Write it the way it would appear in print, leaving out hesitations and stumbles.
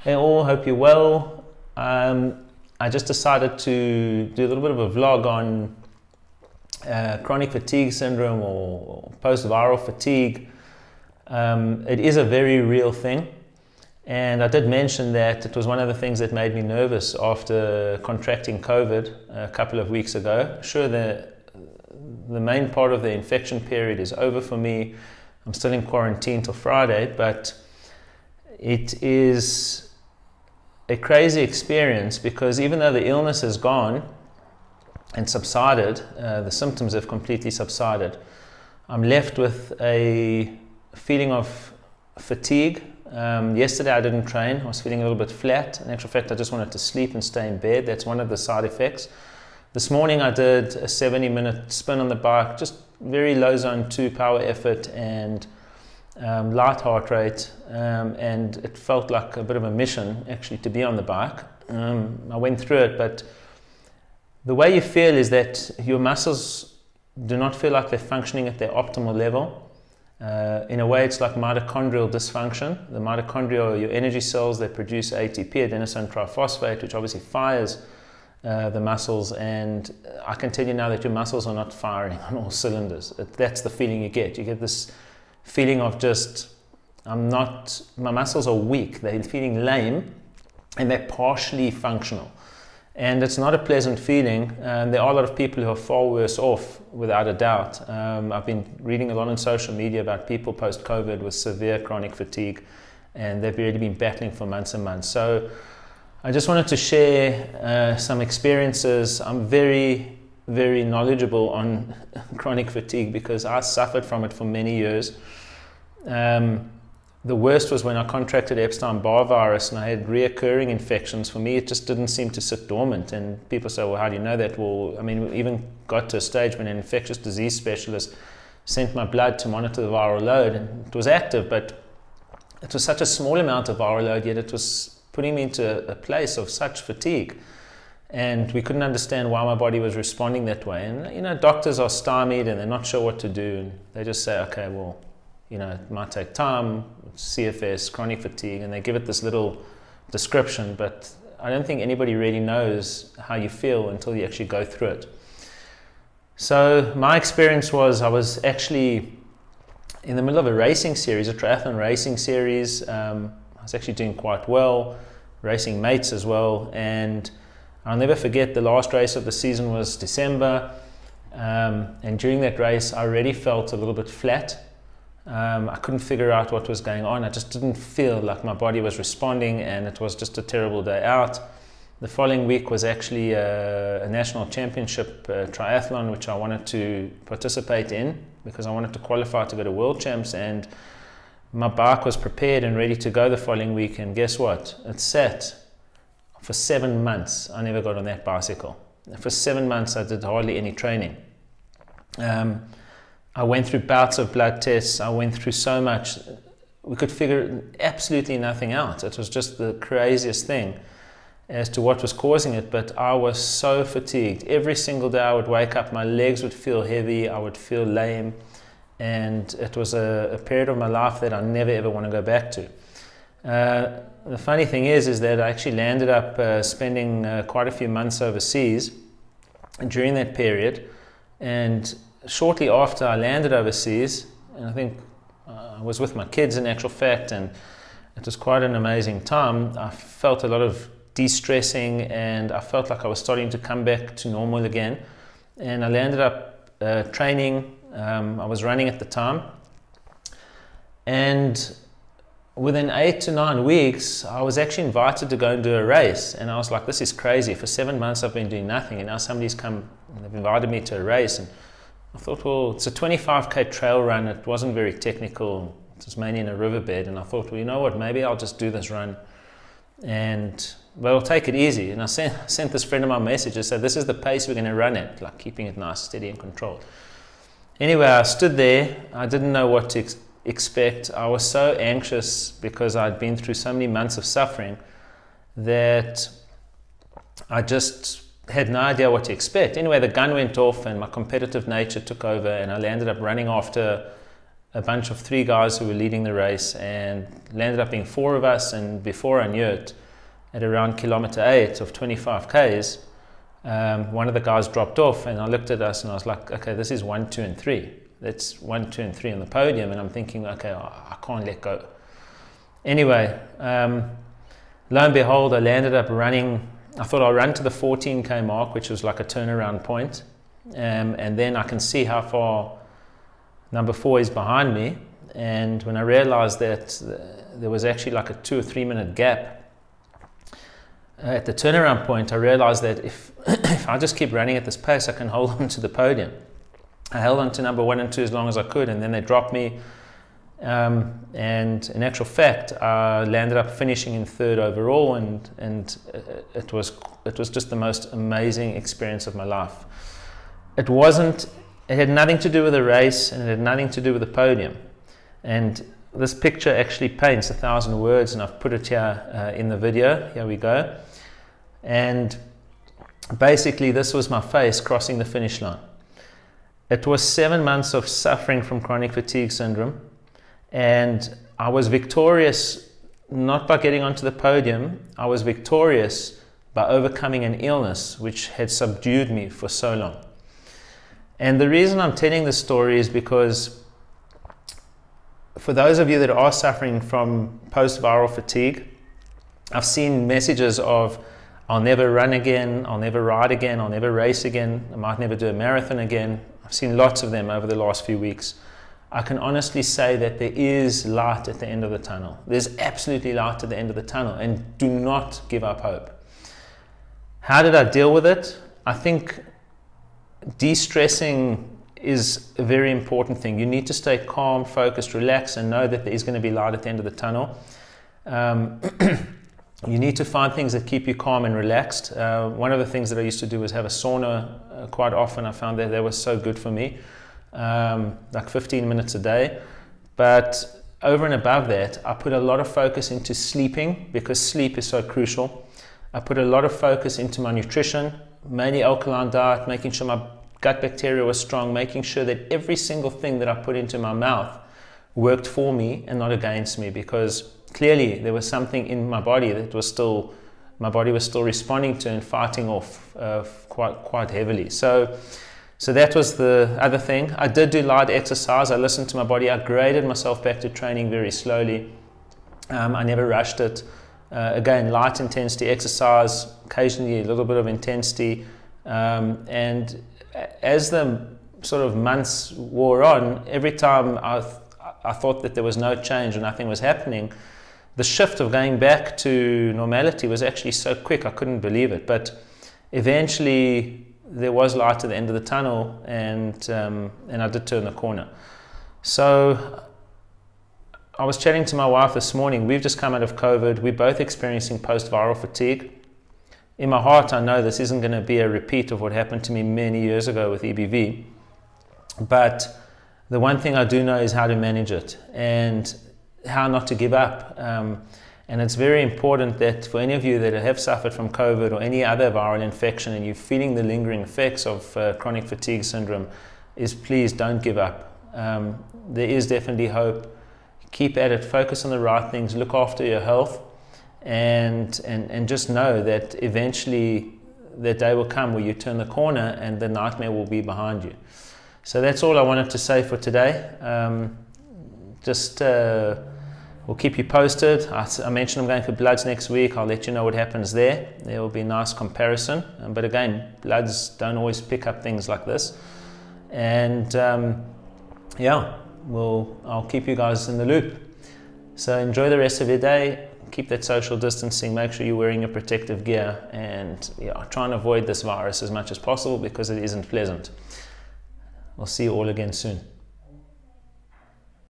Hey all, hope you're well. I just decided to do a little bit of a vlog on chronic fatigue syndrome or post-viral fatigue. It is a very real thing, and I did mention that it was one of the things that made me nervous after contracting COVID a couple of weeks ago. Sure, the main part of the infection period is over for me. I'm still in quarantine till Friday, but it is a crazy experience because even though the illness is gone and subsided, the symptoms have completely subsided. I'm left with a feeling of fatigue. Yesterday I didn't train. I was feeling a little bit flat. In actual fact, I just wanted to sleep and stay in bed. That's one of the side effects. This morning I did a 70-minute spin on the bike, just very low zone 2 power effort and light heart rate, and it felt like a bit of a mission actually to be on the bike. I went through it, but the way you feel is that your muscles do not feel like they're functioning at their optimal level. In a way, it's like mitochondrial dysfunction. The mitochondria are your energy cells that produce ATP, adenosine triphosphate, which obviously fires the muscles, and I can tell you now that your muscles are not firing on all cylinders. That's the feeling you get. You get this feeling of just, my muscles are weak, they're feeling lame, and they're partially functional. And it's not a pleasant feeling. There are a lot of people who are far worse off, without a doubt. I've been reading a lot on social media about people post-COVID with severe chronic fatigue, and they've really been battling for months and months. So I just wanted to share some experiences. I'm very knowledgeable on chronic fatigue because I suffered from it for many years. The worst was when I contracted Epstein-Barr virus and I had reoccurring infections. For me, it just didn't seem to sit dormant. And people say, well, how do you know that? Well, I mean, we even got to a stage when an infectious disease specialist sent my blood to monitor the viral load, and it was active, but it was such a small amount of viral load, yet it was putting me into a place of such fatigue. And we couldn't understand why my body was responding that way. And, you know, doctors are stymied and they're not sure what to do. And they just say, okay, well, you know, it might take time, CFS, chronic fatigue, and they give it this little description, but I don't think anybody really knows how you feel until you actually go through it. So my experience was, I was actually in the middle of a racing series, a triathlon racing series. I was actually doing quite well, racing mates as well, and I'll never forget the last race of the season was December, and during that race I already felt a little bit flat. I couldn't figure out what was going on. I just didn't feel like my body was responding, and it was just a terrible day out. The following week was actually a national championship triathlon, which I wanted to participate in because I wanted to qualify to go to World Champs, and my bike was prepared and ready to go the following week, and guess what? It sat for 7 months. I never got on that bicycle. For 7 months I did hardly any training. I went through bouts of blood tests. I went through so much. We could figure absolutely nothing out. It was just the craziest thing as to what was causing it, but I was so fatigued. Every single day I would wake up, my legs would feel heavy, I would feel lame, and it was a period of my life that I never ever want to go back to. The funny thing is that I actually landed up spending quite a few months overseas during that period, and shortly after I landed overseas, and I think I was with my kids in actual fact, and it was quite an amazing time. I felt a lot of de-stressing, and I felt like I was starting to come back to normal again, and I landed up training. I was running at the time, and within 8 to 9 weeks, I was actually invited to go and do a race, and I was like, this is crazy. For 7 months I've been doing nothing, and now somebody's come and they've invited me to a race. And I thought, well, it's a 25k trail run. It wasn't very technical. It was mainly in a riverbed, and I thought, well, you know what, maybe I'll just do this run, and well, I'll take it easy. And I sent this friend of mine a message. I said, this is the pace we're going to run at, like keeping it nice, steady and controlled. Anyway, I stood there. I didn't know what to expect. I was so anxious because I'd been through so many months of suffering that I just had no idea what to expect. Anyway, the gun went off and my competitive nature took over, and I landed up running after a bunch of 3 guys who were leading the race, and landed up being 4 of us. And before I knew it, at around kilometer 8 of 25 Ks, one of the guys dropped off, and I looked at us and I was like, okay, this is 1, 2, and 3. That's 1, 2, and 3 on the podium, and I'm thinking, okay, I can't let go. Anyway, lo and behold, I landed up running. I thought I'll run to the 14K mark, which was like a turnaround point, and then I can see how far number 4 is behind me. And when I realized that there was actually like a 2 or 3 minute gap at the turnaround point, I realized that if I just keep running at this pace, I can hold on to the podium. I held on to number 1 and 2 as long as I could, and then they dropped me. And in actual fact, I landed up finishing in 3rd overall, and it was just the most amazing experience of my life. It had nothing to do with the race, and it had nothing to do with the podium. And this picture actually paints 1,000 words, and I've put it here in the video. Here we go. And basically, this was my face crossing the finish line. It was 7 months of suffering from chronic fatigue syndrome, and I was victorious not by getting onto the podium. I was victorious by overcoming an illness which had subdued me for so long. And the reason I'm telling this story is because for those of you that are suffering from post-viral fatigue, I've seen messages of, I'll never run again, I'll never ride again, I'll never race again, I might never do a marathon again. I've seen lots of them over the last few weeks. I can honestly say that there is light at the end of the tunnel. There's absolutely light at the end of the tunnel, and do not give up hope. How did I deal with it? I think de-stressing is a very important thing. You need to stay calm, focused, relaxed, and know that there is going to be light at the end of the tunnel. You need to find things that keep you calm and relaxed. One of the things that I used to do was have a sauna quite often. I found that was so good for me, like 15 minutes a day. But over and above that, I put a lot of focus into sleeping, because sleep is so crucial. I put a lot of focus into my nutrition, mainly alkaline diet, making sure my gut bacteria was strong, making sure that every single thing that I put into my mouth worked for me and not against me, because clearly there was something in my body that was still, my body was still responding to and fighting off quite heavily. So that was the other thing. I did do light exercise. I listened to my body. I graded myself back to training very slowly. I never rushed it. Again, light intensity exercise, occasionally a little bit of intensity. And as the sort of months wore on, every time I thought that there was no change or nothing was happening, the shift of going back to normality was actually so quick, I couldn't believe it. But eventually there was light at the end of the tunnel, and I did turn the corner. So I was chatting to my wife this morning. We've just come out of COVID. We're both experiencing post-viral fatigue. In my heart, I know this isn't going to be a repeat of what happened to me many years ago with EBV. But the one thing I do know is how to manage it and how not to give up. And it's very important that for any of you that have suffered from COVID or any other viral infection and you're feeling the lingering effects of chronic fatigue syndrome, is please don't give up. There is definitely hope. Keep at it, focus on the right things, look after your health, and just know that eventually that day will come where you turn the corner and the nightmare will be behind you. So that's all I wanted to say for today. We'll keep you posted. I mentioned I'm going for bloods next week. I'll let you know what happens there. There will be a nice comparison. But again, bloods don't always pick up things like this. And yeah, I'll keep you guys in the loop. So enjoy the rest of your day. Keep that social distancing. Make sure you're wearing your protective gear. And yeah, try and avoid this virus as much as possible because it isn't pleasant. We'll see you all again soon.